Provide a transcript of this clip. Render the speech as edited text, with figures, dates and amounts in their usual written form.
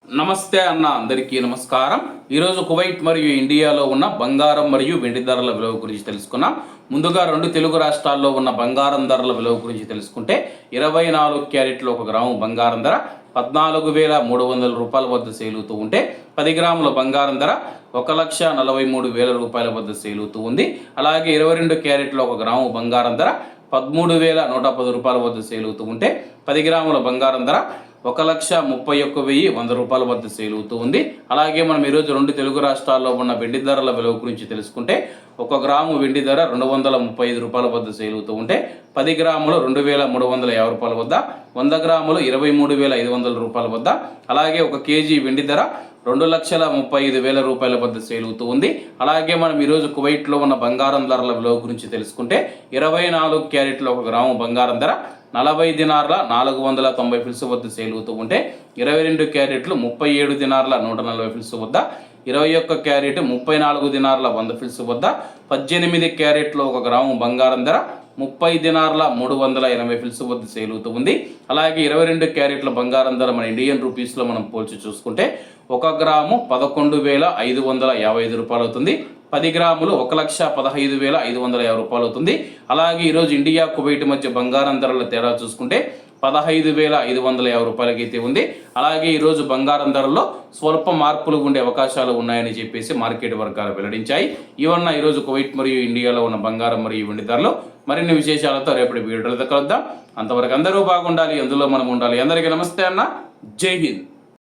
నమస్తే అన్న అందరికీ నమస్కారం. ఈరోజు కువైట్ మరియు ఇండియాలో ఉన్న బంగారం మరియు వెండి ధరల విలువ గురించి తెలుసుకున్నాం. ముందుగా రెండు తెలుగు రాష్ట్రాల్లో ఉన్న బంగారం ధరల విలువ గురించి తెలుసుకుంటే 24 క్యారెట్లు 1 గ్రాము బంగారం ధర 14,300 రూపాయల వద్ద సేలుతూ ఉంటే 10 గ్రాముల బంగారం ధర 1,43,000 రూపాయల వద్ద సేలుతూ ఉంది. అలాగే 22 క్యారెట్లు 1 గ్రాము బంగారం ధర 13,110 రూపాయల వద్ద సేలుతూ ఉంటే 10 గ్రాముల బంగారం ధర 1,31,100 రూపాయల వద్ద సేలుతూ ఉంది. అలాగే మనం ఈరోజు రెండు తెలుగు రాష్ట్రాల్లో ఉన్న వెండి ధరల విలువ గురించి తెలుసుకుంటే 1 గ్రాము వెండి ధర 235 రూపాయల వద్ద సేలుతూ ఉంటే 10 గ్రాములు 2,350 రూపాయల వద్ద, 100 గ్రాములు 23,500 రూపాయల వద్ద, అలాగే 1 కేజీ వెండి ధర 2,35,000 రూపాయల వద్ద సేలుతూ ఉంది. అలాగే మనం ఈరోజు కువైట్లో ఉన్న బంగారం ధరల విలువ గురించి తెలుసుకుంటే 24 క్యారెట్ల 1 గ్రాము బంగారం ధర 40 దినార్ల 490 ఫిల్స్ వద్ద సేలుతూ ఉంటే 22 క్యారెట్లు 37 దినార్ల 140 ఫిల్స్ వద్ద, 21 క్యారెట్ 34 దినార్ల 100 ఫిల్స్ వద్ద, 18 క్యారెట్లు 1 గ్రాము బంగారం ధర 30 దినార్ల 380 ఫిల్స్ వద్ద సేలుతూ ఉంది. అలాగే 22 క్యారెట్ల బంగారం ధర మన ఇండియన్ రూపీస్లో మనం పోల్చి చూసుకుంటే 1 గ్రాము 11,555 రూపాయలు అవుతుంది. 10 గ్రాములు 1,15,550 రూపాయలు అవుతుంది. అలాగే ఈరోజు ఇండియా కువైట్ మధ్య బంగారం ధరల తేడా చూసుకుంటే 15,550 రూపాయలకైతే ఉంది. అలాగే ఈరోజు బంగారం ధరల్లో స్వల్ప మార్పులు ఉండే అవకాశాలు ఉన్నాయని చెప్పేసి మార్కెట్ వర్గాలు వెల్లడించాయి. ఇవన్న ఈరోజు కువైట్ మరియు ఇండియాలో ఉన్న బంగారం మరియు వెండి ధరలు. మరిన్ని విశేషాలతో రేపటి వీడియోలో కలుద్దాం. అంతవరకు అందరూ బాగుండాలి, అందులో మనం ఉండాలి. అందరికీ నమస్తే అన్న, జై హింద్.